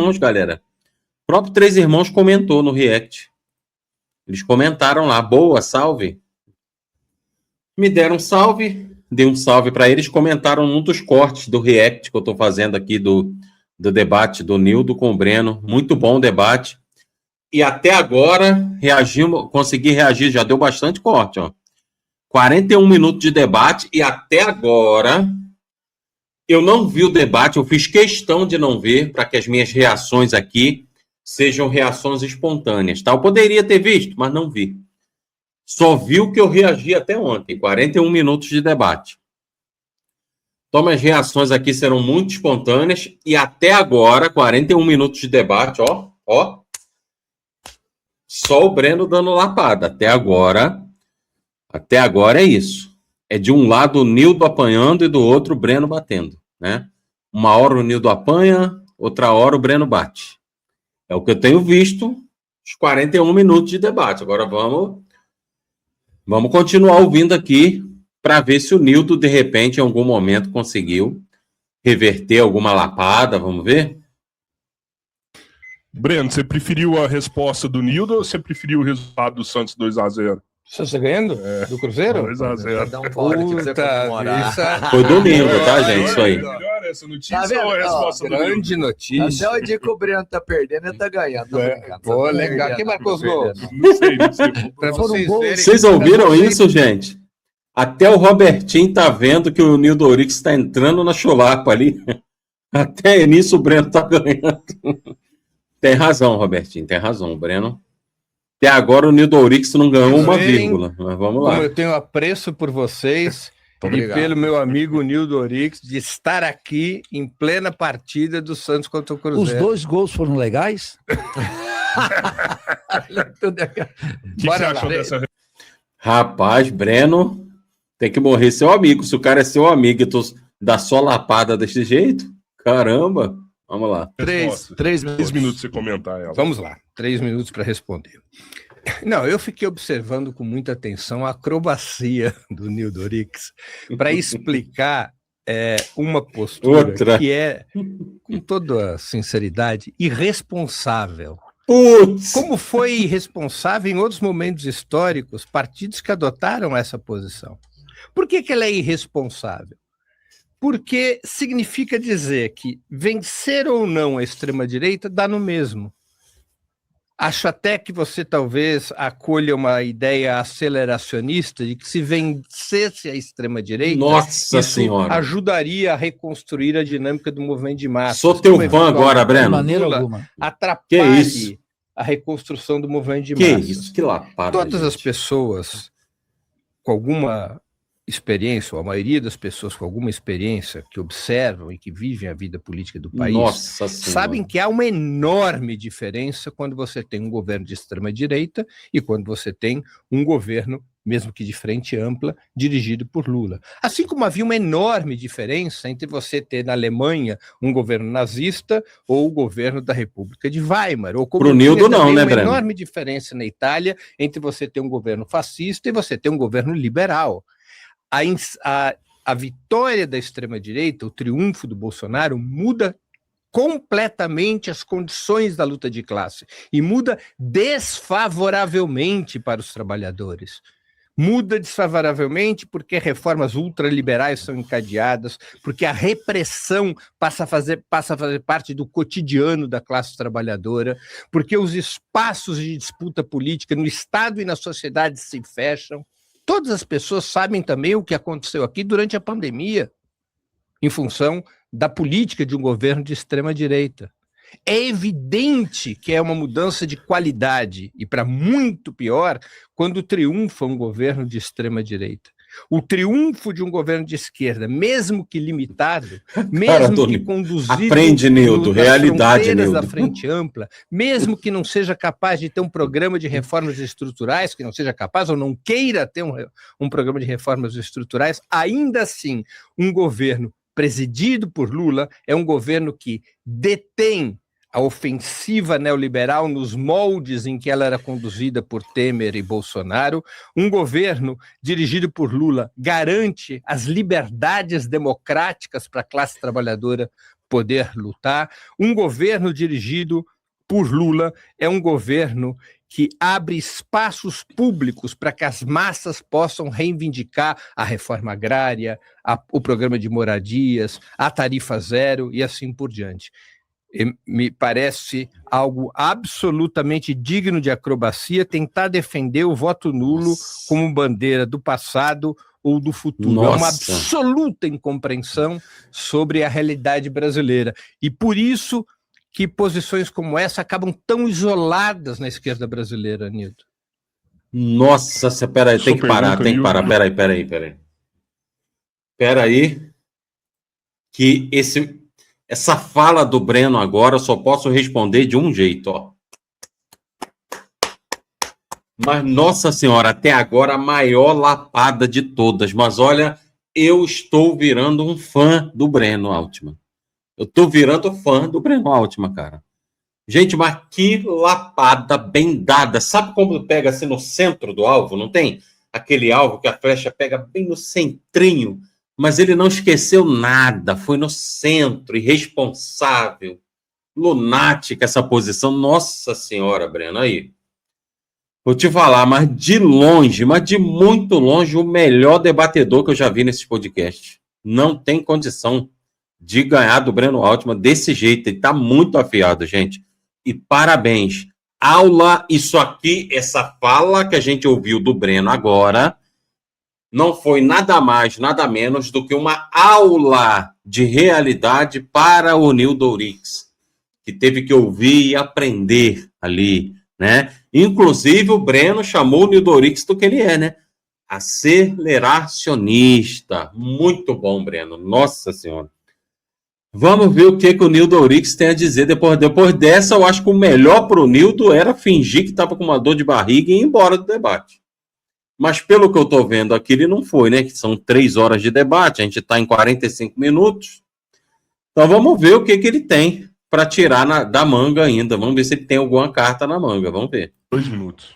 Irmãos, galera. O próprio Três Irmãos comentou no React. Eles comentaram lá, boa, salve. Me deram um salve, dei um salve para eles, comentaram num dos cortes do React que eu estou fazendo aqui do debate do Nildo com o Breno. Muito bom o debate. E até agora, consegui reagir, já deu bastante corte, ó. 41 minutos de debate e até agora eu não vi o debate, eu fiz questão de não ver para que as minhas reações aqui sejam reações espontâneas, tá? Eu poderia ter visto, mas não vi. Só vi o que eu reagi até ontem, 41 minutos de debate. Então, minhas reações aqui serão muito espontâneas e até agora, 41 minutos de debate, ó. Só o Breno dando lapada. Até agora é isso. É de um lado o Nildo apanhando e do outro o Breno batendo, né? Uma hora o Nildo apanha, outra hora o Breno bate. É o que eu tenho visto, os 41 minutos de debate. Agora vamos continuar ouvindo aqui para ver se o Nildo, de repente, em algum momento, conseguiu reverter alguma lapada. Vamos ver? Breno, você preferiu a resposta do Nildo ou você preferiu o resultado do Santos 2-0? Santos ganhando? Do Cruzeiro? 2-0. Dá um fora aqui pra você comemorar. Foi do Nildo, tá, gente? Isso aí. Melhor essa notícia ou a resposta do Nildo? Grande notícia. Até o dia que o Breno tá perdendo, ele tá ganhando. Pô, legal. Quem marcou os gols? Não sei. Pra vocês verem. Vocês ouviram isso, gente? Até o Robertinho tá vendo que o Nildo Orix está entrando na chulapa ali. Até nisso o Breno tá ganhando. Tem razão, Robertinho, tem razão, Breno. Até agora o Nildo Orix não ganhou uma vírgula, mas vamos lá. Como eu tenho apreço por vocês e pelo meu amigo Nildo Orix de estar aqui em plena partida do Santos contra o Cruzeiro. Os 2 gols foram legais? O que você achou dessa? Rapaz, Breno, tem que morrer seu amigo. Se o cara é seu amigo e tu dá só lapada desse jeito, caramba. Vamos lá. 3 minutos você comentar ela. Vamos lá, 3 minutos para responder. Não, eu fiquei observando com muita atenção a acrobacia do Nildo Orix para explicar uma postura que é, com toda a sinceridade, irresponsável. Putz. Como foi irresponsável em outros momentos históricos partidos que adotaram essa posição. Por que ela é irresponsável? Porque significa dizer que vencer ou não a extrema-direita dá no mesmo. Acho até que você talvez acolha uma ideia aceleracionista de que se vencesse a extrema-direita, Nossa Senhora, ajudaria a reconstruir a dinâmica do movimento de massa. Sou teu fã agora, Breno. De maneira alguma. Atrapalhe a reconstrução do movimento de massa. Que isso? Que lapada, Todas gente. as pessoas com alguma experiência, ou a maioria das pessoas com alguma experiência que observam e que vivem a vida política do país, sabem que há uma enorme diferença quando você tem um governo de extrema-direita e quando você tem um governo, mesmo que de frente ampla, dirigido por Lula. Assim como havia uma enorme diferença entre você ter na Alemanha um governo nazista ou o governo da República de Weimar. Ou como Pro Nildo não, né, Breno? Uma enorme diferença na Itália entre você ter um governo fascista e você ter um governo liberal. A vitória da extrema-direita, o triunfo do Bolsonaro, muda completamente as condições da luta de classe e muda desfavoravelmente para os trabalhadores. Muda desfavoravelmente porque reformas ultraliberais são encadeadas, porque a repressão passa a fazer parte do cotidiano da classe trabalhadora, porque os espaços de disputa política no Estado e na sociedade se fecham. Todas as pessoas sabem também o que aconteceu aqui durante a pandemia, em função da política de um governo de extrema-direita. É evidente que é uma mudança de qualidade, e para muito pior, quando triunfa um governo de extrema-direita. O triunfo de um governo de esquerda, mesmo que limitado, mesmo que conduzido Nildo. da frente ampla, mesmo que não seja capaz de ter um programa de reformas estruturais, que não seja capaz ou não queira ter um programa de reformas estruturais, ainda assim, um governo presidido por Lula é um governo que detém a ofensiva neoliberal nos moldes em que ela era conduzida por Temer e Bolsonaro. Um governo dirigido por Lula garante as liberdades democráticas para a classe trabalhadora poder lutar. Um governo dirigido por Lula é um governo que abre espaços públicos para que as massas possam reivindicar a reforma agrária, o programa de moradias, a tarifa zero e assim por diante. Me parece algo absolutamente digno de acrobacia tentar defender o voto nulo como bandeira do passado ou do futuro. Nossa. É uma absoluta incompreensão sobre a realidade brasileira. E por isso que posições como essa acabam tão isoladas na esquerda brasileira, Nildo. Nossa, peraí, tem que parar, tem que parar. Peraí. Peraí, que essa fala do Breno agora eu só posso responder de um jeito, ó. Mas, nossa senhora, até agora a maior lapada de todas. Mas olha, eu estou virando um fã do Breno Altman. Eu estou virando fã do Breno Altman, cara. Gente, mas que lapada bem dada. Sabe como pega assim no centro do alvo? Não tem aquele alvo que a flecha pega bem no centrinho? Mas ele não esqueceu nada. Foi no centro, irresponsável, lunática essa posição. Nossa senhora, Breno, aí. Vou te falar, mas de longe, mas de muito longe, o melhor debatedor que eu já vi nesse podcast. Não tem condição de ganhar do Breno Altman desse jeito. Ele está muito afiado, gente. E parabéns. Aula, isso aqui, essa fala que a gente ouviu do Breno agora, não foi nada mais, nada menos do que uma aula de realidade para o Nildo Ourix, que teve que ouvir e aprender ali, né? Inclusive, o Breno chamou o Nildo Ourix do que ele é, né? Aceleracionista. Muito bom, Breno. Nossa Senhora. Vamos ver o que o Nildo Ourix tem a dizer depois dessa. Eu acho que o melhor para o Nildo era fingir que estava com uma dor de barriga e ir embora do debate. Mas pelo que eu estou vendo aqui, ele não foi, né? Que são 3 horas de debate, a gente está em 45 minutos. Então vamos ver o que ele tem para tirar da manga ainda. Vamos ver se ele tem alguma carta na manga. Vamos ver. 2 minutos.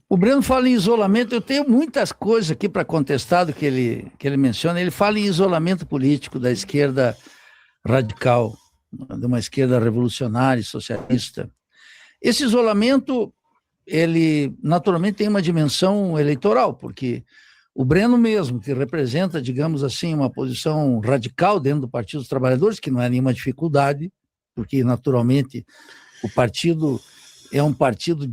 O Breno fala em isolamento. Eu tenho muitas coisas aqui para contestar do que ele menciona. Ele fala em isolamento político da esquerda radical, de uma esquerda revolucionária e socialista. Esse isolamento, ele naturalmente tem uma dimensão eleitoral, porque o Breno mesmo, que representa, digamos assim, uma posição radical dentro do Partido dos Trabalhadores, que não é nenhuma dificuldade, porque naturalmente o partido é um partido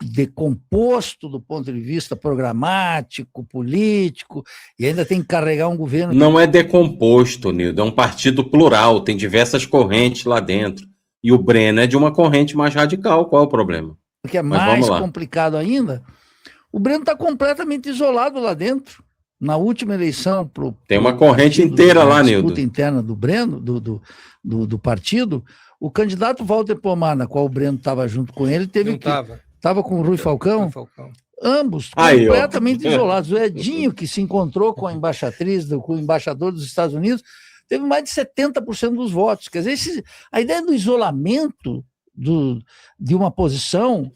decomposto do ponto de vista programático, político, e ainda tem que carregar um governo... Não é decomposto, Nildo, é um partido plural, tem diversas correntes lá dentro. E o Breno é de uma corrente mais radical, qual é o problema? Que é mais complicado ainda, o Breno está completamente isolado lá dentro. Na última eleição... Tem uma corrente inteira lá, Nildo. Disputa interna do Breno, do partido, o candidato Walter Pomar, na qual o Breno estava junto com ele, teve que... Estava com o Rui Falcão, ambos completamente isolados. O Edinho, que se encontrou com a embaixatriz, com o embaixador dos Estados Unidos, teve mais de 70% dos votos. Quer dizer, a ideia do isolamento de uma posição...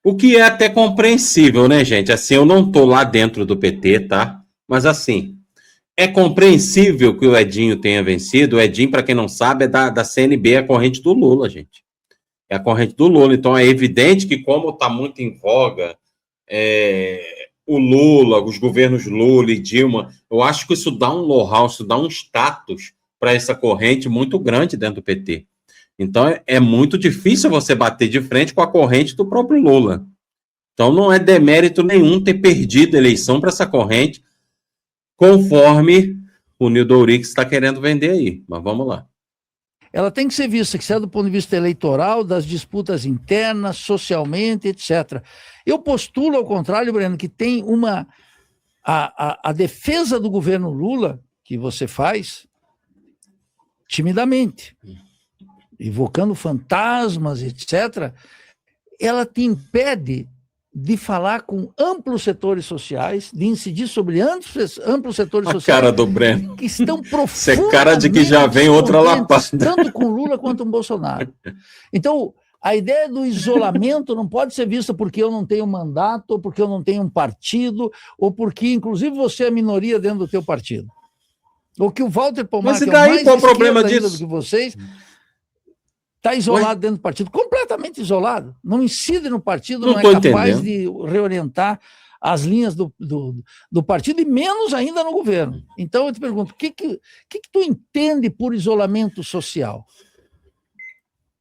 O que é até compreensível, né, gente? Assim, eu não estou lá dentro do PT, tá? Mas, assim, é compreensível que o Edinho tenha vencido. O Edinho, para quem não sabe, é da CNB, a corrente do Lula, gente. É a corrente do Lula. Então, é evidente que, como está muito em voga o Lula, os governos Lula e Dilma, eu acho que isso dá um know-how, isso dá um status para essa corrente muito grande dentro do PT. Então, é muito difícil você bater de frente com a corrente do próprio Lula. Então, não é demérito nenhum ter perdido a eleição para essa corrente, conforme o Nildo Ourix está querendo vender aí. Mas vamos lá. Ela tem que ser vista, que seja do ponto de vista eleitoral, das disputas internas, socialmente, etc. Eu postulo, ao contrário, Breno, que tem a defesa do governo Lula, que você faz timidamente, evocando fantasmas, etc., ela te impede de falar com amplos setores sociais, de incidir sobre amplos setores sociais. A cara do Breno. Que estão profundamente... Isso é cara de que já vem outra lapada. Tanto com Lula quanto com Bolsonaro. Então, a ideia do isolamento não pode ser vista porque eu não tenho mandato, ou porque eu não tenho um partido, ou porque, inclusive, você é minoria dentro do teu partido. Ou que o Walter Pomar, Mas e que daí, é o mais qual o problema esquerda ainda disso? do que vocês, está isolado dentro do partido, completamente isolado. Não incide no partido, Não não é tô capaz entendendo. de reorientar as linhas do partido e menos ainda no governo. Então eu te pergunto, o que tu entende por isolamento social?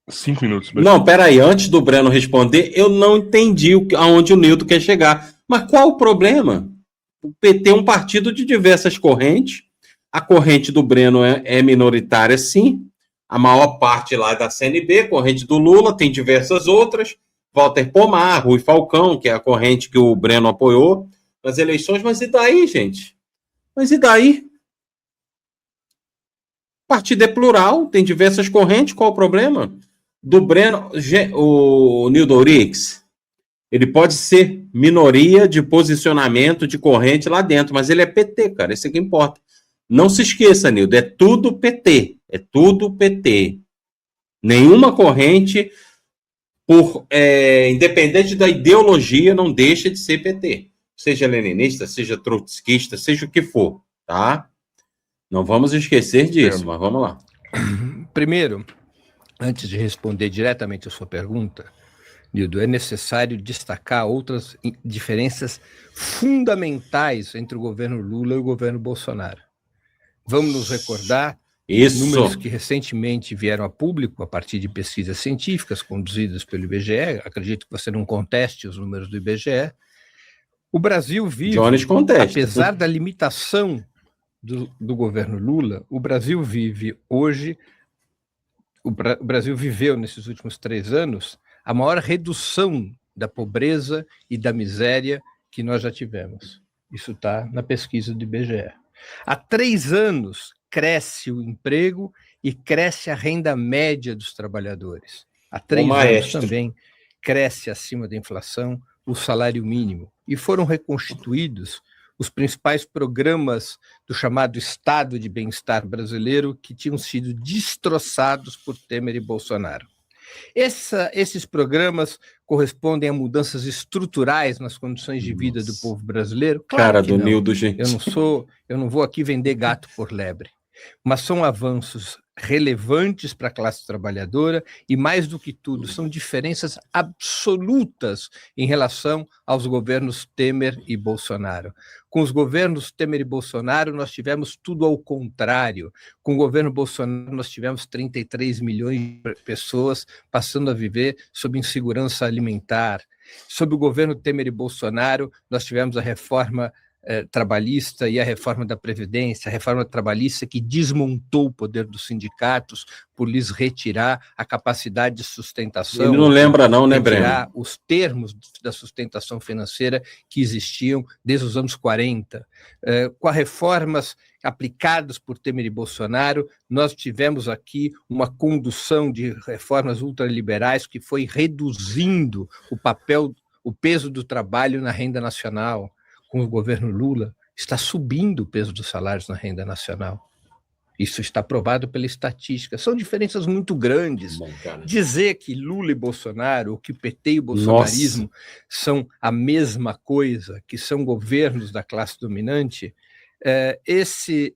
5 minutos. Não, peraí, antes do Breno responder, eu não entendi aonde o Nildo quer chegar. Mas qual o problema? O PT é um partido de diversas correntes. A corrente do Breno é minoritária, sim. A maior parte lá é da CNB, corrente do Lula, tem diversas outras. Walter Pomar, Rui Falcão, que é a corrente que o Breno apoiou nas eleições. Mas e daí, gente? Mas e daí? O partido é plural, tem diversas correntes, qual o problema? Do Breno, o Nildo Ourix, ele pode ser minoria de posicionamento de corrente lá dentro, mas ele é PT, cara, isso é que importa. Não se esqueça, Nildo, é tudo PT, é tudo PT. Nenhuma corrente, independente da ideologia, não deixa de ser PT. Seja leninista, seja trotskista, seja o que for, tá? Não vamos esquecer disso, mas vamos lá. Primeiro, antes de responder diretamente a sua pergunta, Nildo, é necessário destacar outras diferenças fundamentais entre o governo Lula e o governo Bolsonaro. Vamos nos recordar números que recentemente vieram a público a partir de pesquisas científicas conduzidas pelo IBGE. Acredito que você não conteste os números do IBGE. O Brasil vive, apesar da limitação do governo Lula, o Brasil vive hoje, o Brasil viveu nesses últimos 3 anos a maior redução da pobreza e da miséria que nós já tivemos. Isso está na pesquisa do IBGE. Há 3 anos cresce o emprego e cresce a renda média dos trabalhadores. Há 3 anos também cresce acima da inflação o salário mínimo. E foram reconstituídos os principais programas do chamado Estado de Bem-Estar brasileiro que tinham sido destroçados por Temer e Bolsonaro. Esses programas correspondem a mudanças estruturais nas condições de vida do povo brasileiro? Claro que não. Nildo, gente. Eu não vou aqui vender gato por lebre, mas são avanços relevantes para a classe trabalhadora e, mais do que tudo, são diferenças absolutas em relação aos governos Temer e Bolsonaro. Com os governos Temer e Bolsonaro, nós tivemos tudo ao contrário. Com o governo Bolsonaro, nós tivemos 33 milhões de pessoas passando a viver sob insegurança alimentar. Sob o governo Temer e Bolsonaro, nós tivemos a reforma trabalhista e a reforma da Previdência, a reforma trabalhista que desmontou o poder dos sindicatos por lhes retirar a capacidade de sustentação. Ele não lembra não, né, Breno? Retirar os termos da sustentação financeira que existiam desde os anos 40. Com as reformas aplicadas por Temer e Bolsonaro, nós tivemos aqui uma condução de reformas ultraliberais que foi reduzindo o peso do trabalho na renda nacional. Com o governo Lula, está subindo o peso dos salários na renda nacional. Isso está provado pela estatística. São diferenças muito grandes. Dizer que Lula e Bolsonaro, ou que PT e o bolsonarismo são a mesma coisa, que são governos da classe dominante,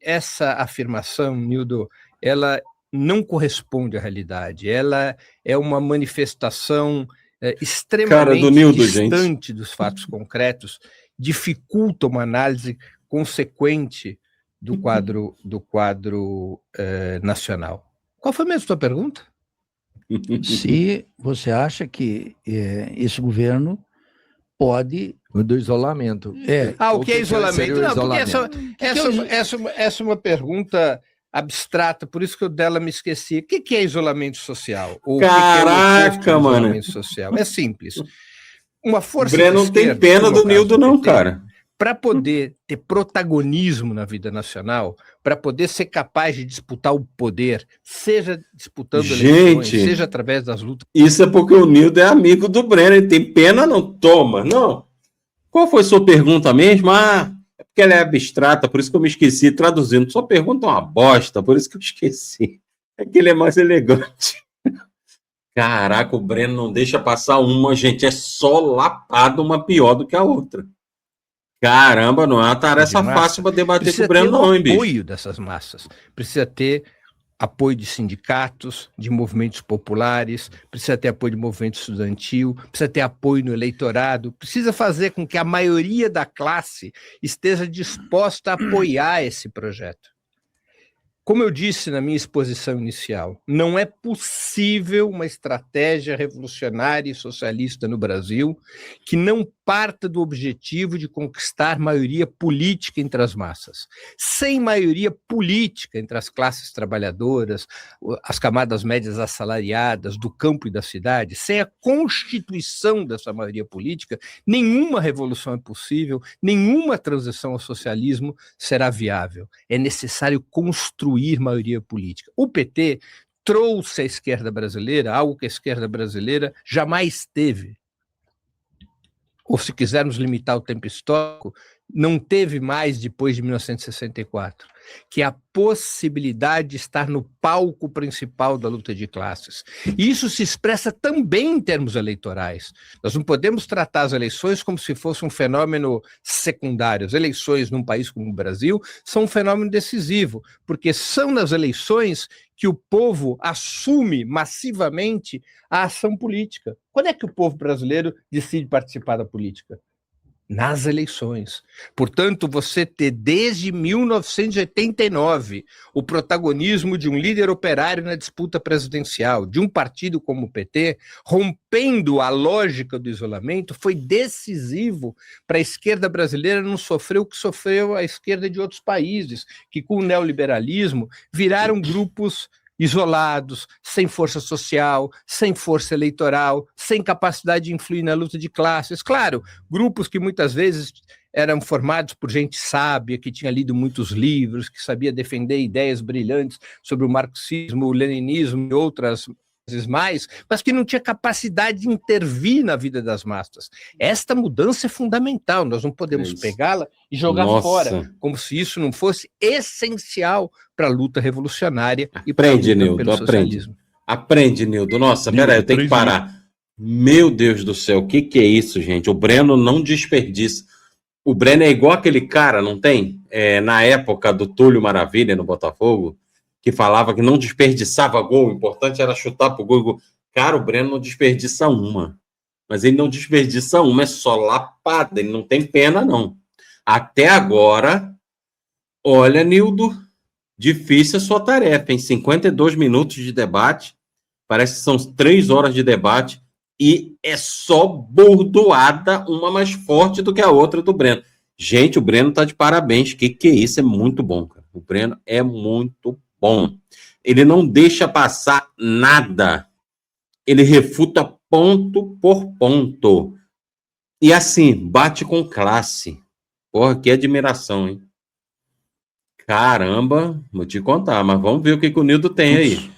essa afirmação, Nildo, ela não corresponde à realidade. Ela é uma manifestação extremamente distante dos fatos concretos, dificulta uma análise consequente do quadro nacional. Qual foi mesmo a sua pergunta? Se você acha que esse governo pode... Do isolamento. O que é isolamento? Não, porque essa é uma pergunta abstrata, por isso que eu dela me esqueci. O que é isolamento social? Caraca, mano. Isolamento social? É simples. Uma força Breno não tem pena do Nildo não, cara. Para poder ter protagonismo na vida nacional, para poder ser capaz de disputar o poder, seja disputando eleições, seja através das lutas. Isso é porque o Nildo é amigo do Breno, ele tem pena, não toma, não. Qual foi sua pergunta mesmo? É porque ela é abstrata, por isso que eu me esqueci traduzindo. Sua pergunta é uma bosta, por isso que eu esqueci. É que ele é mais elegante. Caraca, o Breno não deixa passar uma, gente. É só lapada uma pior do que a outra. Caramba, não é uma tarefa de massa. fácil para debater com Precisa o Breno, ter não, hein, bicho? apoio dessas massas. Precisa ter apoio de sindicatos, de movimentos populares, precisa ter apoio de movimento estudantil, precisa ter apoio no eleitorado, precisa fazer com que a maioria da classe esteja disposta a apoiar esse projeto. Como eu disse na minha exposição inicial, não é possível uma estratégia revolucionária e socialista no Brasil que não parta do objetivo de conquistar maioria política entre as massas. Sem maioria política entre as classes trabalhadoras, as camadas médias assalariadas, do campo e da cidade, sem a constituição dessa maioria política, nenhuma revolução é possível, nenhuma transição ao socialismo será viável. É necessário construir maioria política. O PT trouxe à esquerda brasileira algo que a esquerda brasileira jamais teve. Ou, se quisermos limitar o tempo histórico, não teve mais depois de 1964, que é a possibilidade de estar no palco principal da luta de classes. E isso se expressa também em termos eleitorais. Nós não podemos tratar as eleições como se fosse um fenômeno secundário. As eleições num país como o Brasil são um fenômeno decisivo, porque são nas eleições que o povo assume massivamente a ação política. Quando é que o povo brasileiro decide participar da política? Nas eleições. Portanto, você ter desde 1989 o protagonismo de um líder operário na disputa presidencial, de um partido como o PT, rompendo a lógica do isolamento, foi decisivo para a esquerda brasileira não sofrer o que sofreu a esquerda de outros países, que com o neoliberalismo viraram grupos isolados, sem força social, sem força eleitoral, sem capacidade de influir na luta de classes. Claro, grupos que muitas vezes eram formados por gente sábia, que tinha lido muitos livros, que sabia defender ideias brilhantes sobre o marxismo, o leninismo e outras mais, mas que não tinha capacidade de intervir na vida das massas. Esta mudança é fundamental, nós não podemos pegá-la e jogar fora, como se isso não fosse essencial para a luta revolucionária e para a luta pelo socialismo. Aprende, Nildo. Nossa, peraí, eu tenho que parar. Meu Deus do céu, o que é isso, gente? O Breno não desperdiça. O Breno é igual aquele cara, não tem? Na época do Túlio Maravilha no Botafogo, que falava que não desperdiçava gol, o importante era chutar pro gol. Cara, o Breno não desperdiça uma. Mas ele não desperdiça uma, é só lapada, ele não tem pena, não. Até agora, olha, Nildo, difícil a sua tarefa, em 52 minutos de debate, parece que são 3 horas de debate, e é só bordoada, uma mais forte do que a outra do Breno. Gente, o Breno tá de parabéns, que é isso? É muito bom, cara. O Breno é muito bom. Ele não deixa passar nada. Ele refuta ponto por ponto. E assim, bate com classe. Porra, que admiração, hein? Caramba, vou te contar, mas vamos ver o que o Nildo tem aí.